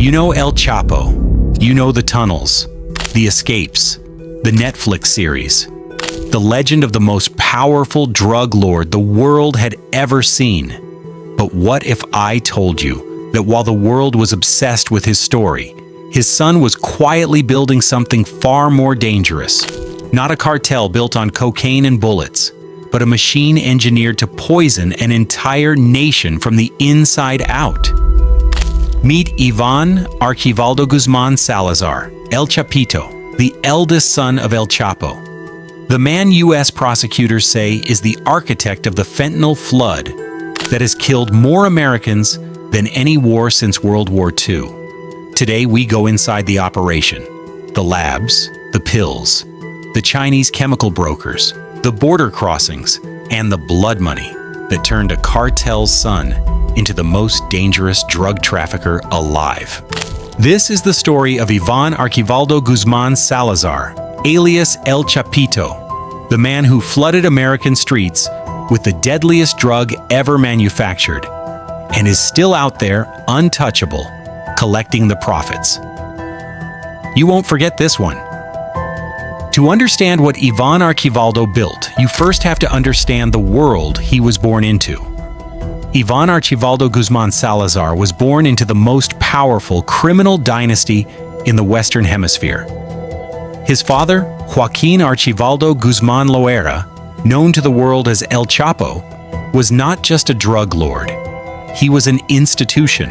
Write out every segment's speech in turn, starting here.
You know El Chapo. You know the tunnels, the escapes, the Netflix series. The legend of the most powerful drug lord the world had ever seen. But what if I told you that while the world was obsessed with his story, his son was quietly building something far more dangerous? Not a cartel built on cocaine and bullets, but a machine engineered to poison an entire nation from the inside out. Meet Iván Archivaldo Guzmán Salazar, El Chapito, the eldest son of El Chapo. The man U.S. prosecutors say is the architect of the fentanyl flood that has killed more Americans than any war since World War II. Today we go inside the operation, the labs, the pills, the Chinese chemical brokers, the border crossings, and the blood money that turned a cartel's son into the most dangerous drug trafficker alive. This is the story of Iván Archivaldo Guzmán Salazar, alias El Chapito, the man who flooded American streets with the deadliest drug ever manufactured, and is still out there untouchable, collecting the profits. You won't forget this one. To understand what Iván Archivaldo built, you first have to understand the world he was born into. Iván Archivaldo Guzmán Salazar was born into the most powerful criminal dynasty in the Western Hemisphere. His father, Joaquín Archivaldo Guzmán Loera, known to the world as El Chapo, was not just a drug lord. He was an institution,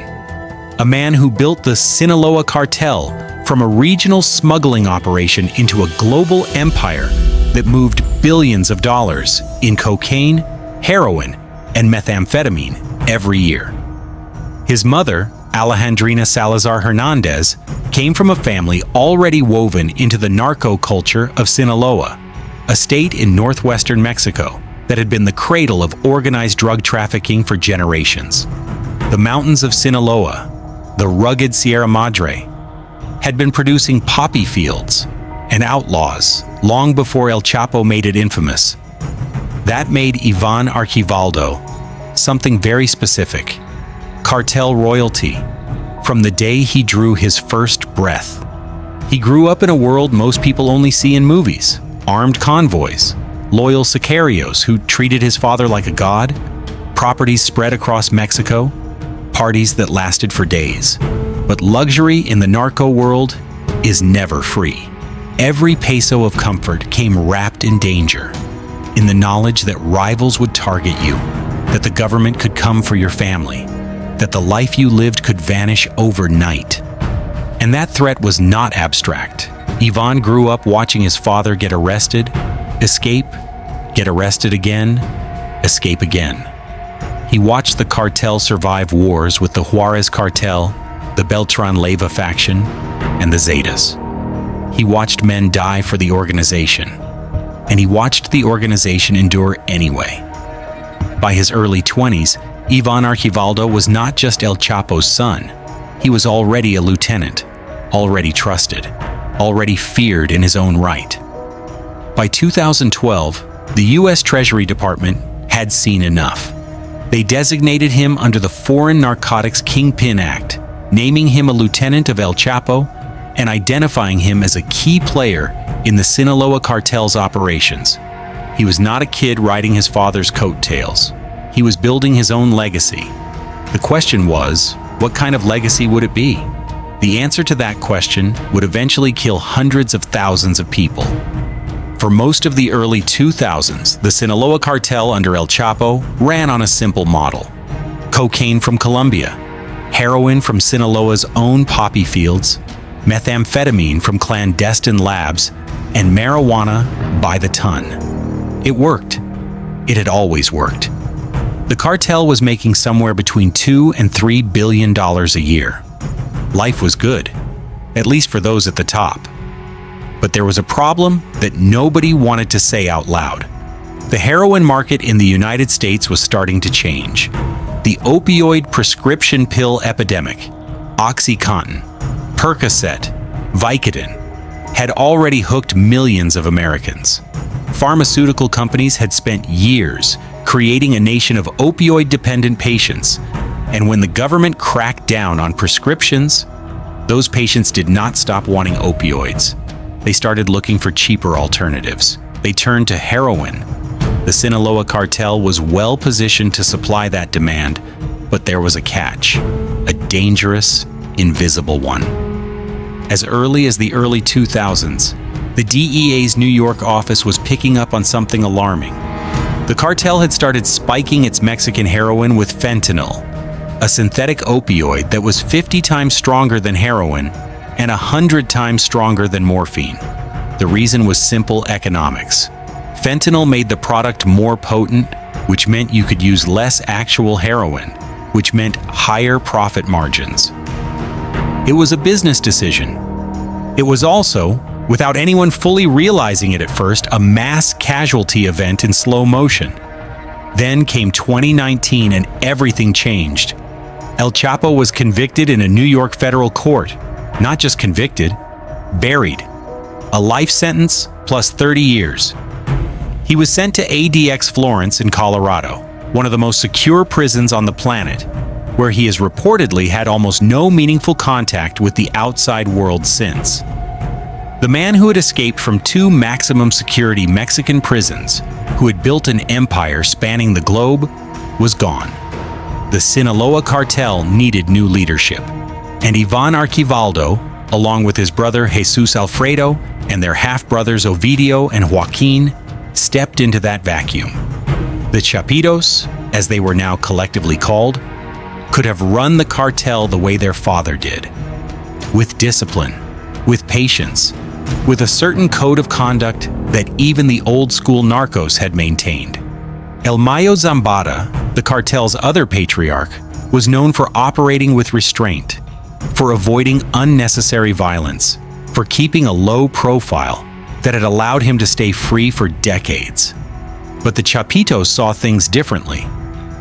a man who built the Sinaloa cartel from a regional smuggling operation into a global empire that moved billions of dollars in cocaine, heroin, and methamphetamine every year. His mother, Alejandrina Salazar Hernandez, came from a family already woven into the narco culture of Sinaloa, a state in northwestern Mexico that had been the cradle of organized drug trafficking for generations. The mountains of Sinaloa, the rugged Sierra Madre, had been producing poppy fields and outlaws long before El Chapo made it infamous. That made Iván Archivaldo something very specific: cartel royalty, from the day he drew his first breath. He grew up in a world most people only see in movies: armed convoys, loyal sicarios who treated his father like a god, properties spread across Mexico, parties that lasted for days. But luxury in the narco world is never free. Every peso of comfort came wrapped in danger, in the knowledge that rivals would target you, that the government could come for your family, that the life you lived could vanish overnight. And that threat was not abstract. Iván grew up watching his father get arrested, escape, get arrested again, escape again. He watched the cartel survive wars with the Juarez cartel, the Beltran Leyva faction, and the Zetas. He watched men die for the organization, and he watched the organization endure anyway. By his early 20s, Iván Archivaldo was not just El Chapo's son. He was already a lieutenant, already trusted, already feared in his own right. By 2012, the U.S. Treasury Department had seen enough. They designated him under the Foreign Narcotics Kingpin Act, naming him a lieutenant of El Chapo and identifying him as a key player in the Sinaloa cartel's operations. He was not a kid riding his father's coattails. He was building his own legacy. The question was, what kind of legacy would it be? The answer to that question would eventually kill hundreds of thousands of people. For most of the early 2000s, the Sinaloa cartel under El Chapo ran on a simple model: cocaine from Colombia, heroin from Sinaloa's own poppy fields, methamphetamine from clandestine labs, and marijuana by the ton. It worked. It had always worked. The cartel was making somewhere between $2 and $3 billion a year. Life was good, at least for those at the top. But there was a problem that nobody wanted to say out loud. The heroin market in the United States was starting to change. The opioid prescription pill epidemic, OxyContin, Percocet, Vicodin, had already hooked millions of Americans. Pharmaceutical companies had spent years creating a nation of opioid-dependent patients, and when the government cracked down on prescriptions, those patients did not stop wanting opioids. They started looking for cheaper alternatives. They turned to heroin. The Sinaloa cartel was well positioned to supply that demand, but there was a catch, a dangerous, invisible one. As early as the early 2000s, the DEA's New York office was picking up on something alarming. The cartel had started spiking its Mexican heroin with fentanyl, a synthetic opioid that was 50 times stronger than heroin and 100 times stronger than morphine. The reason was simple economics. Fentanyl made the product more potent, which meant you could use less actual heroin, which meant higher profit margins. It was a business decision. It was also, without anyone fully realizing it at first, a mass casualty event in slow motion. Then came 2019 and everything changed. El Chapo was convicted in a New York federal court. Not just convicted, buried. A life sentence plus 30 years. He was sent to ADX Florence in Colorado, one of the most secure prisons on the planet, where he has reportedly had almost no meaningful contact with the outside world since. The man who had escaped from 2 maximum security Mexican prisons, who had built an empire spanning the globe, was gone. The Sinaloa cartel needed new leadership, and Iván Archivaldo, along with his brother Jesus Alfredo and their half-brothers Ovidio and Joaquin, stepped into that vacuum. The Chapitos, as they were now collectively called, could have run the cartel the way their father did. With discipline, with patience, with a certain code of conduct that even the old-school narcos had maintained. El Mayo Zambada, the cartel's other patriarch, was known for operating with restraint, for avoiding unnecessary violence, for keeping a low profile that had allowed him to stay free for decades. But the Chapitos saw things differently.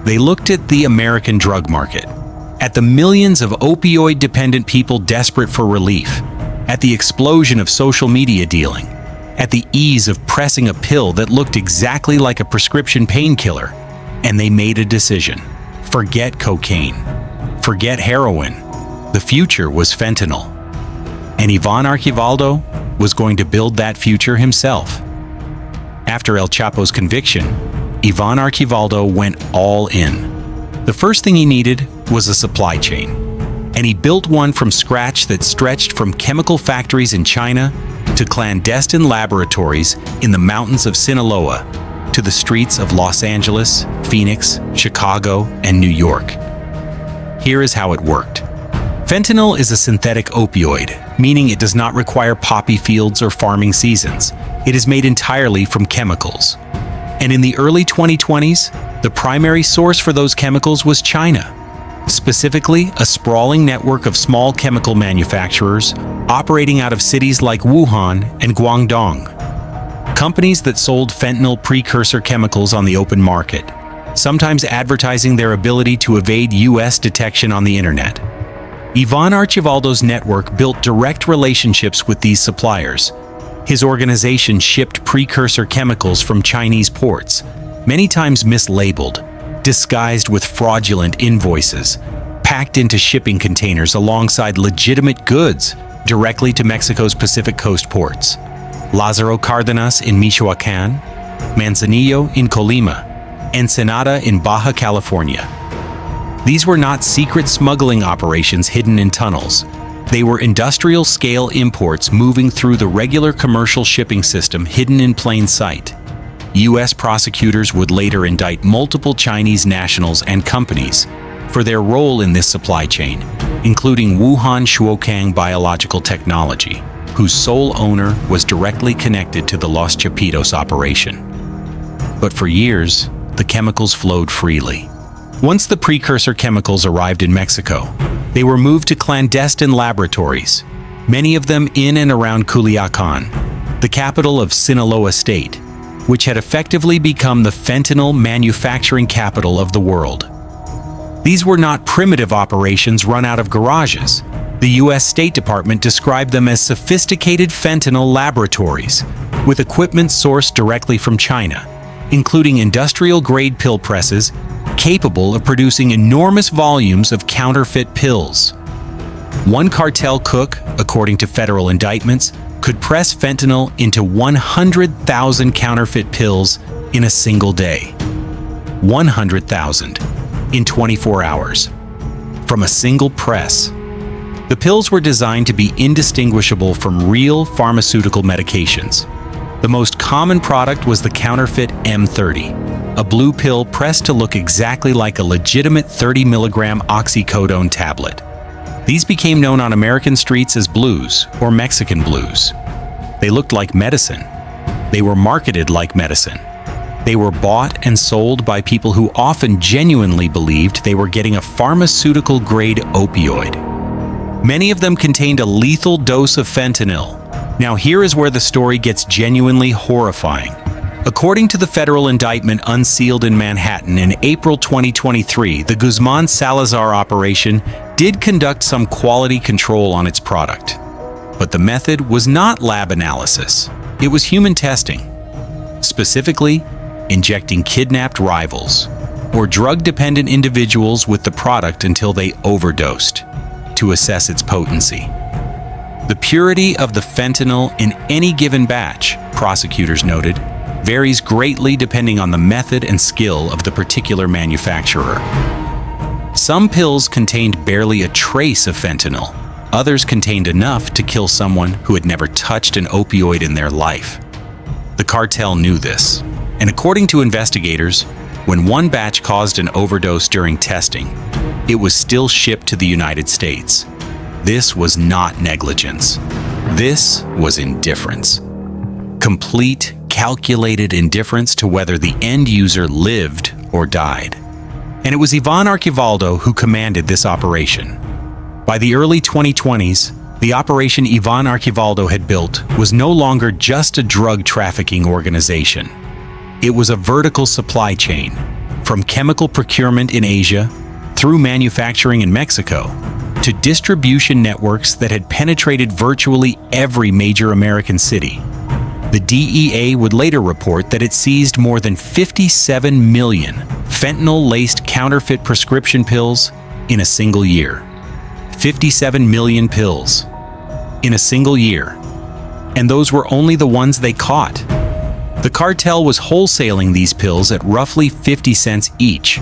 They looked at the American drug market, at the millions of opioid-dependent people desperate for relief, at the explosion of social media dealing, at the ease of pressing a pill that looked exactly like a prescription painkiller, and they made a decision. Forget cocaine. Forget heroin. The future was fentanyl. And Iván Archivaldo was going to build that future himself. After El Chapo's conviction, Iván Archivaldo went all in. The first thing he needed was a supply chain, and he built one from scratch that stretched from chemical factories in China to clandestine laboratories in the mountains of Sinaloa to the streets of Los Angeles, Phoenix, Chicago, and New York. Here is how it worked. Fentanyl is a synthetic opioid, meaning it does not require poppy fields or farming seasons. It is made entirely from chemicals. And in the early 2020s, the primary source for those chemicals was China. Specifically, a sprawling network of small chemical manufacturers operating out of cities like Wuhan and Guangdong. Companies that sold fentanyl precursor chemicals on the open market, sometimes advertising their ability to evade US detection on the internet. Iván Archivaldo's network built direct relationships with these suppliers. His organization shipped precursor chemicals from Chinese ports, many times mislabeled, disguised with fraudulent invoices, packed into shipping containers alongside legitimate goods directly to Mexico's Pacific Coast ports. Lázaro Cárdenas in Michoacán, Manzanillo in Colima, Ensenada in Baja California. These were not secret smuggling operations hidden in tunnels. They were industrial-scale imports moving through the regular commercial shipping system hidden in plain sight. U.S. prosecutors would later indict multiple Chinese nationals and companies for their role in this supply chain, including Wuhan Shuokang Biological Technology, whose sole owner was directly connected to the Los Chapitos operation. But for years, the chemicals flowed freely. Once the precursor chemicals arrived in Mexico, they were moved to clandestine laboratories, many of them in and around Culiacán, the capital of Sinaloa State, which had effectively become the fentanyl manufacturing capital of the world. These were not primitive operations run out of garages. The U.S. State Department described them as sophisticated fentanyl laboratories, with equipment sourced directly from China, including industrial-grade pill presses capable of producing enormous volumes of counterfeit pills. One cartel cook, according to federal indictments, could press fentanyl into 100,000 counterfeit pills in a single day. 100,000 in 24 hours. From a single press. The pills were designed to be indistinguishable from real pharmaceutical medications. The most common product was the counterfeit M30, a blue pill pressed to look exactly like a legitimate 30-milligram oxycodone tablet. These became known on American streets as blues or Mexican blues. They looked like medicine. They were marketed like medicine. They were bought and sold by people who often genuinely believed they were getting a pharmaceutical-grade opioid. Many of them contained a lethal dose of fentanyl. Now here is where the story gets genuinely horrifying. According to the federal indictment unsealed in Manhattan in April 2023, the Guzman Salazar operation did conduct some quality control on its product. But the method was not lab analysis. It was human testing. Specifically, injecting kidnapped rivals or drug-dependent individuals with the product until they overdosed to assess its potency. The purity of the fentanyl in any given batch, prosecutors noted, varies greatly depending on the method and skill of the particular manufacturer. Some pills contained barely a trace of fentanyl. Others contained enough to kill someone who had never touched an opioid in their life. The cartel knew this, and according to investigators, when one batch caused an overdose during testing, it was still shipped to the United States. This was not negligence. This was indifference. Complete, calculated indifference to whether the end user lived or died. And it was Iván Archivaldo who commanded this operation. By the early 2020s, the operation Iván Archivaldo had built was no longer just a drug trafficking organization. It was a vertical supply chain, from chemical procurement in Asia, through manufacturing in Mexico, to distribution networks that had penetrated virtually every major American city. The DEA would later report that it seized more than 57 million fentanyl-laced counterfeit prescription pills in a single year. 57 million pills in a single year. And those were only the ones they caught. The cartel was wholesaling these pills at roughly 50 cents each.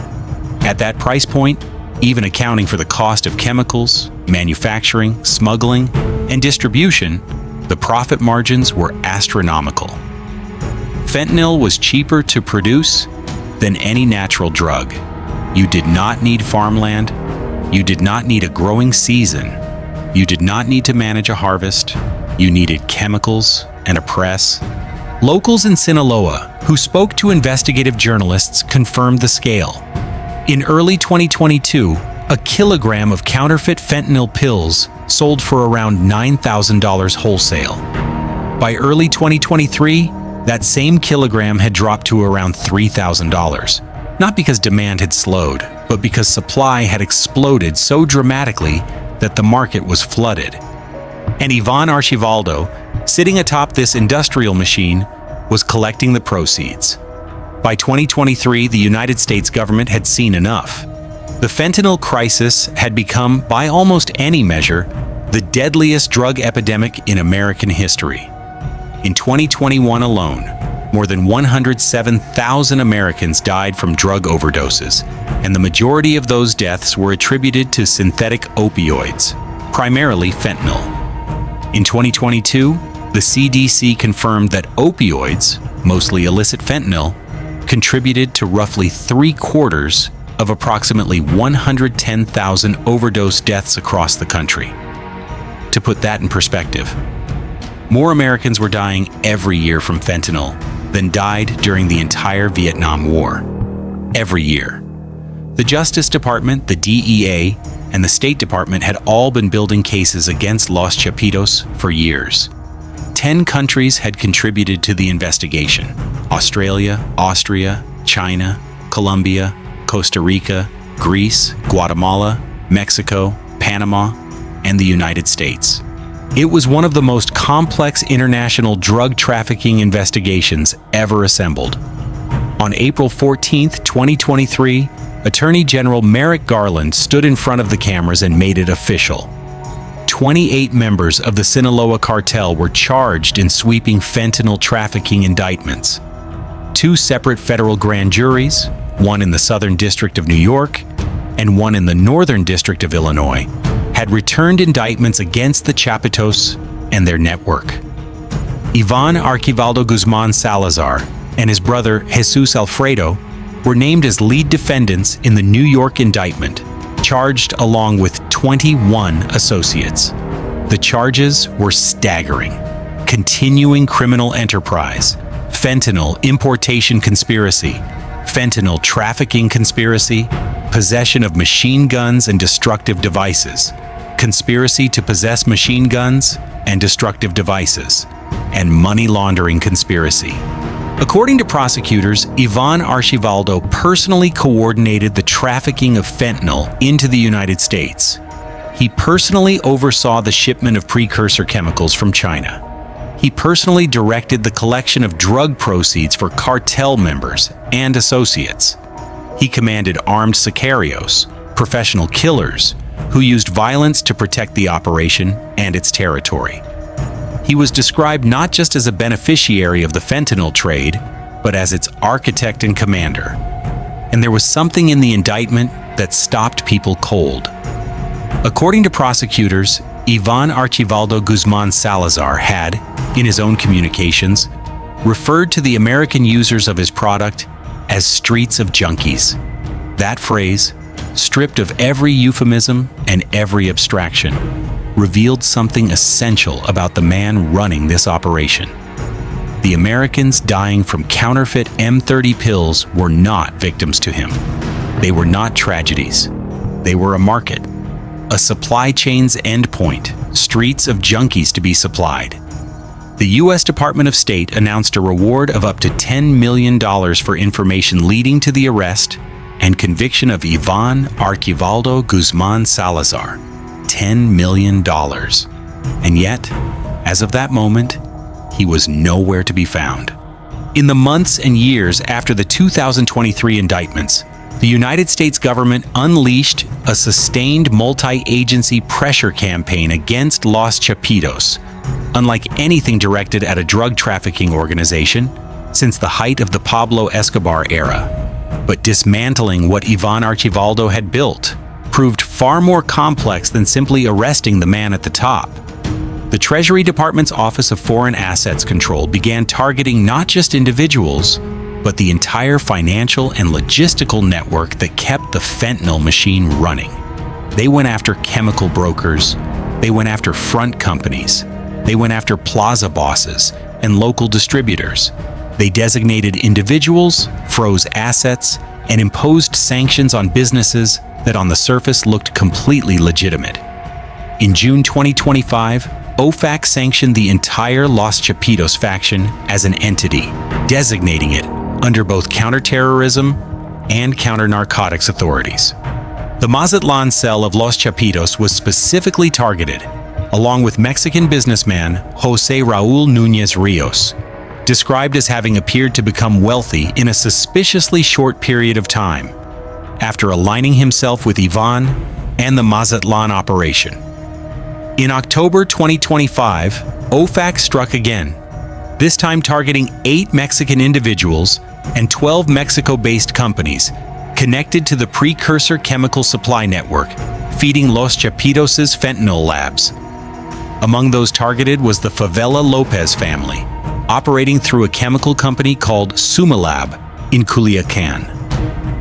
At that price point, even accounting for the cost of chemicals, manufacturing, smuggling, and distribution, the profit margins were astronomical. Fentanyl was cheaper to produce than any natural drug. You did not need farmland. You did not need a growing season. You did not need to manage a harvest. You needed chemicals and a press. Locals in Sinaloa, who spoke to investigative journalists, confirmed the scale. In early 2022, a kilogram of counterfeit fentanyl pills sold for around $9,000 wholesale. By early 2023, that same kilogram had dropped to around $3,000. Not because demand had slowed, but because supply had exploded so dramatically that the market was flooded. And Iván Archivaldo, sitting atop this industrial machine, was collecting the proceeds. By 2023, the United States government had seen enough. The fentanyl crisis had become, by almost any measure, the deadliest drug epidemic in American history. In 2021 alone, more than 107,000 Americans died from drug overdoses, and the majority of those deaths were attributed to synthetic opioids, primarily fentanyl. In 2022, the CDC confirmed that opioids, mostly illicit fentanyl, contributed to roughly 3/4 of approximately 110,000 overdose deaths across the country. To put that in perspective, more Americans were dying every year from fentanyl than died during the entire Vietnam War. Every year. The Justice Department, the DEA, and the State Department had all been building cases against Los Chapitos for years. 10 countries had contributed to the investigation: Australia, Austria, China, Colombia, Costa Rica, Greece, Guatemala, Mexico, Panama, and the United States. It was one of the most complex international drug trafficking investigations ever assembled. On April 14, 2023, Attorney General Merrick Garland stood in front of the cameras and made it official. 28 members of the Sinaloa cartel were charged in sweeping fentanyl trafficking indictments. 2 separate federal grand juries, one in the Southern District of New York and one in the Northern District of Illinois, had returned indictments against the Chapitos and their network. Iván Archivaldo Guzmán Salazar and his brother Jesus Alfredo were named as lead defendants in the New York indictment, charged along with 21 associates. The charges were staggering: continuing criminal enterprise, fentanyl importation conspiracy, fentanyl trafficking conspiracy, possession of machine guns and destructive devices, conspiracy to possess machine guns and destructive devices, and money laundering conspiracy. According to prosecutors, Iván Archivaldo personally coordinated the trafficking of fentanyl into the United States. He personally oversaw the shipment of precursor chemicals from China. He personally directed the collection of drug proceeds for cartel members and associates. He commanded armed sicarios, professional killers, who used violence to protect the operation and its territory. He was described not just as a beneficiary of the fentanyl trade, but as its architect and commander. And there was something in the indictment that stopped people cold. According to prosecutors, Iván Archivaldo Guzmán Salazar had, in his own communications, referred to the American users of his product as streets of junkies. That phrase, stripped of every euphemism and every abstraction, revealed something essential about the man running this operation. The Americans dying from counterfeit M30 pills were not victims to him. They were not tragedies. They were a market, a supply chain's endpoint, streets of junkies to be supplied. The U.S. Department of State announced a reward of up to $10 million for information leading to the arrest and conviction of Iván Archivaldo Guzmán Salazar. $10 million. And yet, as of that moment, he was nowhere to be found. In the months and years after the 2023 indictments, the United States government unleashed a sustained multi-agency pressure campaign against Los Chapitos, unlike anything directed at a drug trafficking organization since the height of the Pablo Escobar era. But dismantling what Iván Archivaldo had built proved far more complex than simply arresting the man at the top. The Treasury Department's Office of Foreign Assets Control began targeting not just individuals, but the entire financial and logistical network that kept the fentanyl machine running. They went after chemical brokers, they went after front companies, they went after plaza bosses and local distributors. They designated individuals, froze assets, and imposed sanctions on businesses that on the surface looked completely legitimate. In June 2025, OFAC sanctioned the entire Los Chapitos faction as an entity, designating it under both counterterrorism and counter-narcotics authorities. The Mazatlan cell of Los Chapitos was specifically targeted, along with Mexican businessman José Raúl Núñez Ríos, described as having appeared to become wealthy in a suspiciously short period of time, after aligning himself with Iván and the Mazatlan operation. In October 2025, OFAC struck again, this time targeting 8 Mexican individuals and 12 Mexico-based companies connected to the precursor chemical supply network feeding Los Chapitos' fentanyl labs. Among those targeted was the Favela Lopez family, operating through a chemical company called Sumilab in Culiacán.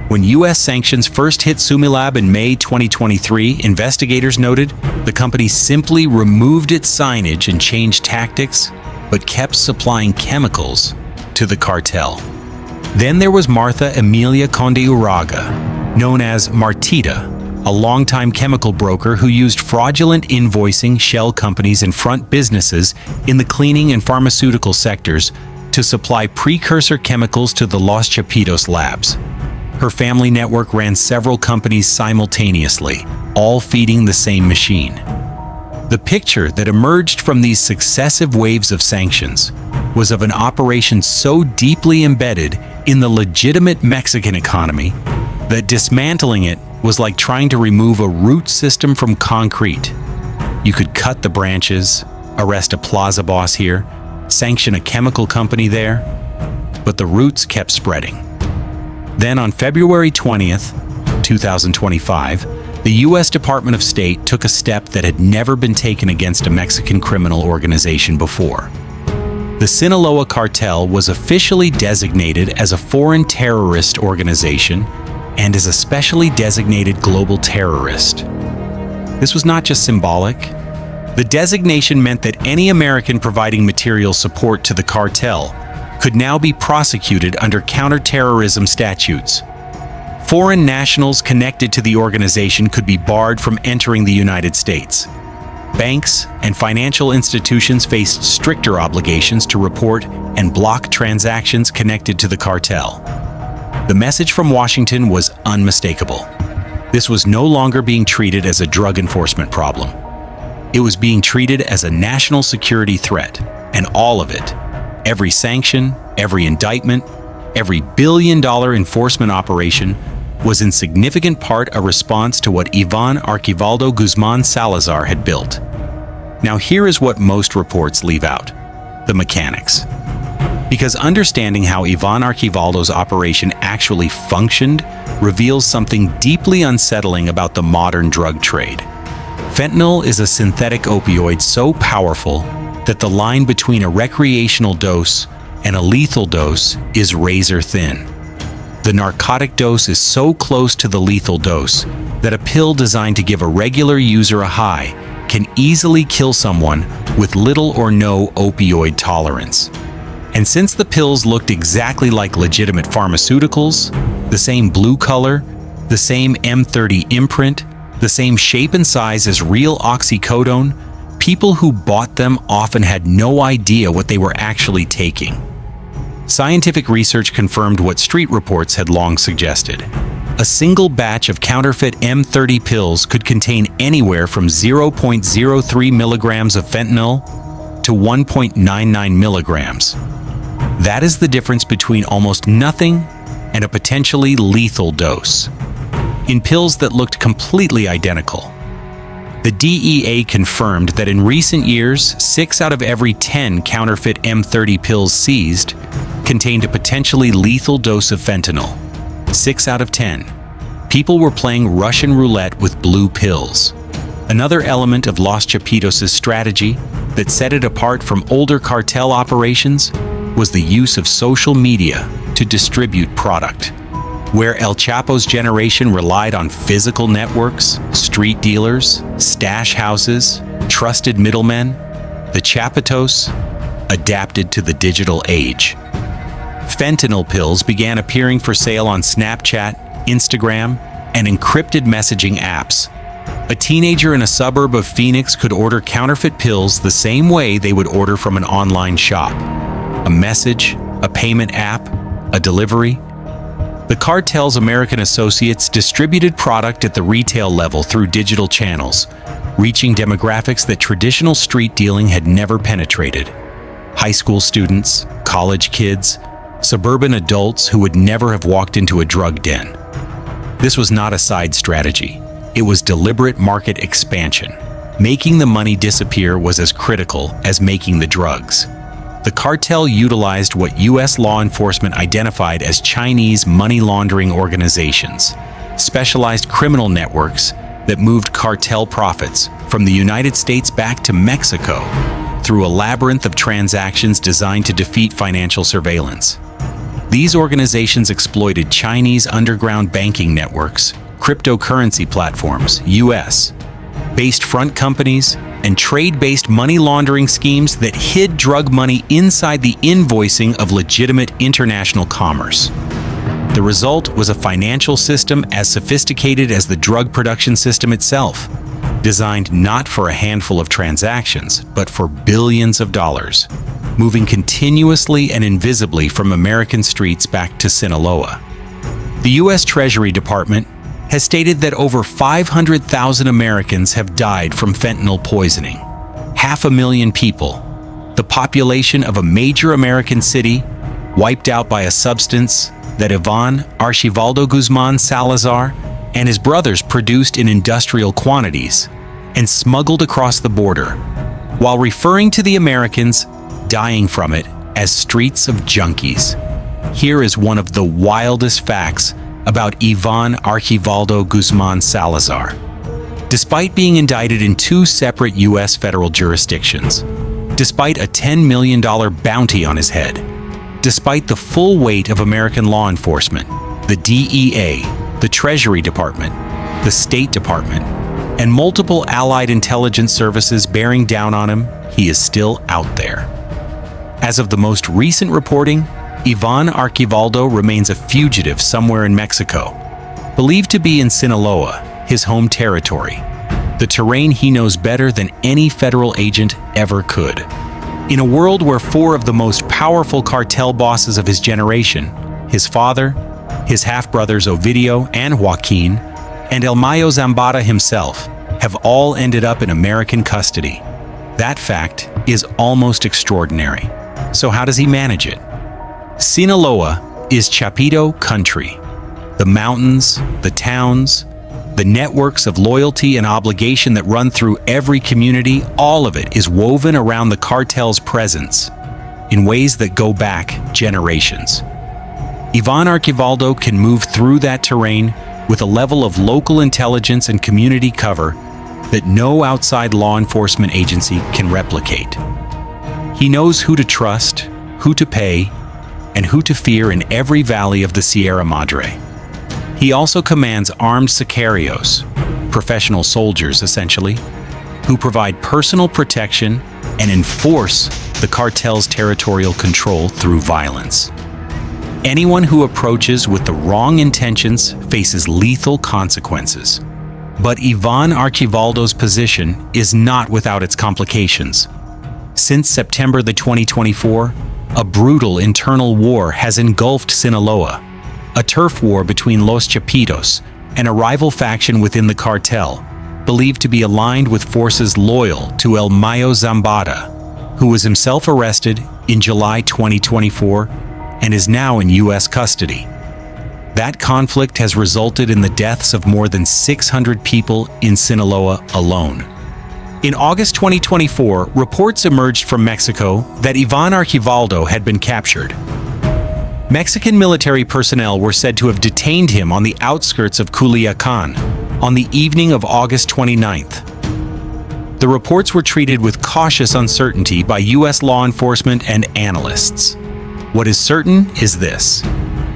When U.S. sanctions first hit Sumilab in May 2023, investigators noted the company simply removed its signage and changed tactics, but kept supplying chemicals to the cartel. Then there was Martha Emilia Conde Uraga, known as Martita, a longtime chemical broker who used fraudulent invoicing, shell companies, and front businesses in the cleaning and pharmaceutical sectors to supply precursor chemicals to the Los Chapitos labs. Her family network ran several companies simultaneously, all feeding the same machine. The picture that emerged from these successive waves of sanctions was of an operation so deeply embedded in the legitimate Mexican economy that dismantling it was like trying to remove a root system from concrete. You could cut the branches, arrest a plaza boss here, sanction a chemical company there, but the roots kept spreading. Then on February 20th, 2025, the U.S. Department of State took a step that had never been taken against a Mexican criminal organization before. The Sinaloa cartel was officially designated as a foreign terrorist organization and as a specially designated global terrorist. This was not just symbolic. The designation meant that any American providing material support to the cartel could now be prosecuted under counterterrorism statutes. Foreign nationals connected to the organization could be barred from entering the United States. Banks and financial institutions faced stricter obligations to report and block transactions connected to the cartel. The message from Washington was unmistakable. This was no longer being treated as a drug enforcement problem. It was being treated as a national security threat, and all of it, every sanction, every indictment, every billion-dollar enforcement operation, was in significant part a response to what Iván Archivaldo Guzmán Salazar had built. Now here is what most reports leave out: the mechanics. Because understanding how Iván Archivaldo's operation actually functioned reveals something deeply unsettling about the modern drug trade. Fentanyl is a synthetic opioid so powerful that the line between a recreational dose and a lethal dose is razor thin. The narcotic dose is so close to the lethal dose that a pill designed to give a regular user a high can easily kill someone with little or no opioid tolerance. And since the pills looked exactly like legitimate pharmaceuticals, the same blue color, the same M30 imprint, the same shape and size as real oxycodone, people who bought them often had no idea what they were actually taking. Scientific research confirmed what street reports had long suggested. A single batch of counterfeit M30 pills could contain anywhere from 0.03 milligrams of fentanyl to 1.99 milligrams. That is the difference between almost nothing and a potentially lethal dose. In pills that looked completely identical. The DEA confirmed that in recent years, 6 out of every 10 counterfeit M30 pills seized contained a potentially lethal dose of fentanyl. 6 out of 10. People were playing Russian roulette with blue pills. Another element of Los Chapitos' strategy that set it apart from older cartel operations was the use of social media to distribute product. Where El Chapo's generation relied on physical networks, street dealers, stash houses, trusted middlemen, the Chapitos adapted to the digital age. Fentanyl pills began appearing for sale on Snapchat, Instagram, and encrypted messaging apps. A teenager in a suburb of Phoenix could order counterfeit pills the same way they would order from an online shop. A message, a payment app, a delivery. The cartel's American associates distributed product at the retail level through digital channels, reaching demographics that traditional street dealing had never penetrated. High school students, college kids, suburban adults who would never have walked into a drug den. This was not a side strategy. It was deliberate market expansion. Making the money disappear was as critical as making the drugs. The cartel utilized what U.S. law enforcement identified as Chinese money laundering organizations, specialized criminal networks that moved cartel profits from the United States back to Mexico through a labyrinth of transactions designed to defeat financial surveillance. These organizations exploited Chinese underground banking networks, cryptocurrency platforms, U.S.-based front companies, and trade-based money laundering schemes that hid drug money inside the invoicing of legitimate international commerce. The result was a financial system as sophisticated as the drug production system itself, designed not for a handful of transactions, but for billions of dollars, moving continuously and invisibly from American streets back to Sinaloa. The U.S. Treasury Department has stated that over 500,000 Americans have died from fentanyl poisoning. 500,000 people, the population of a major American city, wiped out by a substance that Iván Archivaldo Guzmán Salazar and his brothers produced in industrial quantities and smuggled across the border, while referring to the Americans dying from it as streets of junkies. Here is one of the wildest facts about Iván Archivaldo Guzmán Salazar. Despite being indicted in 2 separate U.S. federal jurisdictions, despite a $10 million bounty on his head, despite the full weight of American law enforcement, the DEA, the Treasury Department, the State Department, and multiple allied intelligence services bearing down on him, he is still out there. As of the most recent reporting, Iván Archivaldo remains a fugitive somewhere in Mexico, believed to be in Sinaloa, his home territory, the terrain he knows better than any federal agent ever could. In a world where 4 of the most powerful cartel bosses of his generation, his father, his half-brothers Ovidio and Joaquin, and El Mayo Zambada himself, have all ended up in American custody. That fact is almost extraordinary. So how does he manage it? Sinaloa is Chapito country. The mountains, the towns, the networks of loyalty and obligation that run through every community, all of it is woven around the cartel's presence in ways that go back generations. Iván Archivaldo can move through that terrain with a level of local intelligence and community cover that no outside law enforcement agency can replicate. He knows who to trust, who to pay, and who to fear in every valley of the Sierra Madre. He also commands armed sicarios, professional soldiers essentially, who provide personal protection and enforce the cartel's territorial control through violence. Anyone who approaches with the wrong intentions faces lethal consequences. But Iván Archivaldo's position is not without its complications. Since September 2024, a brutal internal war has engulfed Sinaloa, a turf war between Los Chapitos and a rival faction within the cartel, believed to be aligned with forces loyal to El Mayo Zambada, who was himself arrested in July 2024 and is now in U.S. custody. That conflict has resulted in the deaths of more than 600 people in Sinaloa alone. In August 2024, reports emerged from Mexico that Iván Archivaldo had been captured. Mexican military personnel were said to have detained him on the outskirts of Culiacán on the evening of August 29th. The reports were treated with cautious uncertainty by U.S. law enforcement and analysts. What is certain is this: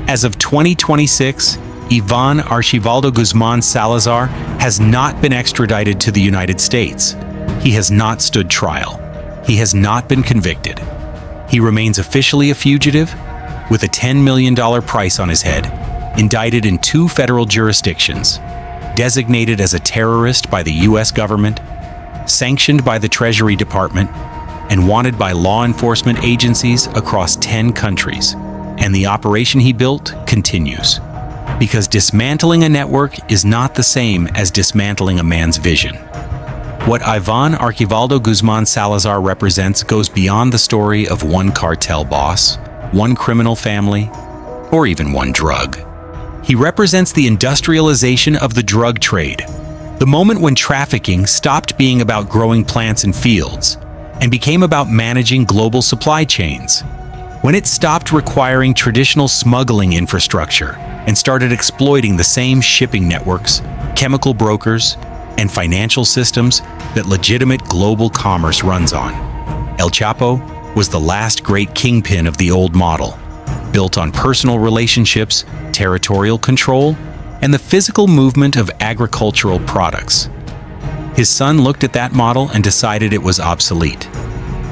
as of 2026, Iván Archivaldo Guzmán Salazar has not been extradited to the United States. He has not stood trial. He has not been convicted. He remains officially a fugitive with a $10 million price on his head, indicted in 2 federal jurisdictions, designated as a terrorist by the U.S. government, sanctioned by the Treasury Department, and wanted by law enforcement agencies across 10 countries. And the operation he built continues. Because dismantling a network is not the same as dismantling a man's vision. What Iván Archivaldo Guzmán Salazar represents goes beyond the story of one cartel boss, one criminal family, or even one drug. He represents the industrialization of the drug trade, the moment when trafficking stopped being about growing plants in fields and became about managing global supply chains. When it stopped requiring traditional smuggling infrastructure and started exploiting the same shipping networks, chemical brokers, and financial systems that legitimate global commerce runs on. El Chapo was the last great kingpin of the old model, built on personal relationships, territorial control, and the physical movement of agricultural products. His son looked at that model and decided it was obsolete.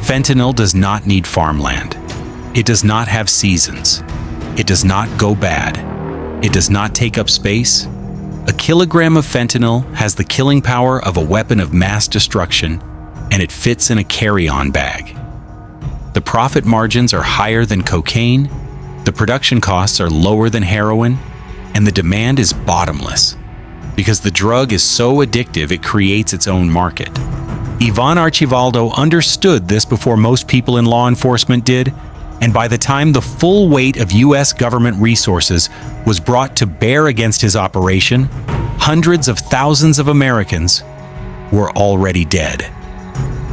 Fentanyl does not need farmland. It does not have seasons. It does not go bad. It does not take up space. A kilogram of fentanyl has the killing power of a weapon of mass destruction, and it fits in a carry-on bag. The profit margins are higher than cocaine, the production costs are lower than heroin, and the demand is bottomless. Because the drug is so addictive, it creates its own market. Iván Archivaldo understood this before most people in law enforcement did, and by the time the full weight of U.S. government resources was brought to bear against his operation, hundreds of thousands of Americans were already dead.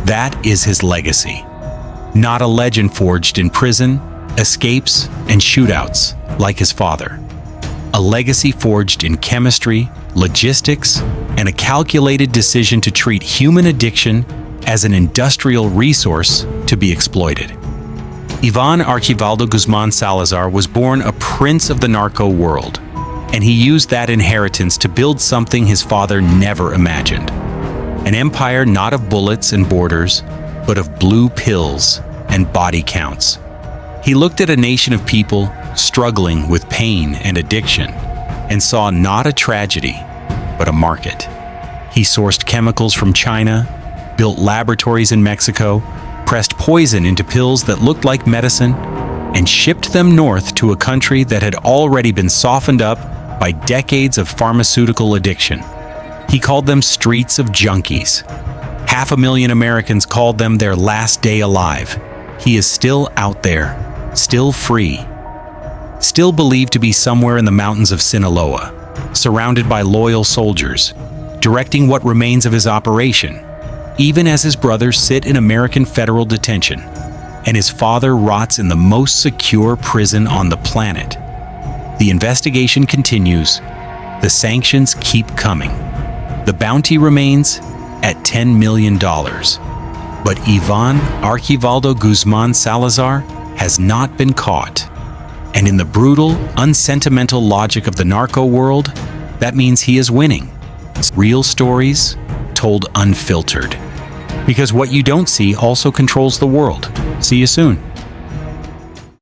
That is his legacy. Not a legend forged in prison, escapes, and shootouts like his father. A legacy forged in chemistry, logistics, and a calculated decision to treat human addiction as an industrial resource to be exploited. Iván Archivaldo Guzmán Salazar was born a prince of the narco world, and he used that inheritance to build something his father never imagined. An empire not of bullets and borders, but of blue pills and body counts. He looked at a nation of people struggling with pain and addiction and saw not a tragedy, but a market. He sourced chemicals from China, built laboratories in Mexico, pressed poison into pills that looked like medicine, and shipped them north to a country that had already been softened up by decades of pharmaceutical addiction. He called them streets of junkies. 500,000 Americans called them their last day alive. He is still out there, still free, still believed to be somewhere in the mountains of Sinaloa, surrounded by loyal soldiers, directing what remains of his operation, even as his brothers sit in American federal detention, and his father rots in the most secure prison on the planet. The investigation continues. The sanctions keep coming. The bounty remains at $10 million. But Iván Archivaldo Guzmán Salazar has not been caught. And in the brutal, unsentimental logic of the narco world, that means he is winning. Real stories told unfiltered. Because what you don't see also controls the world. See you soon.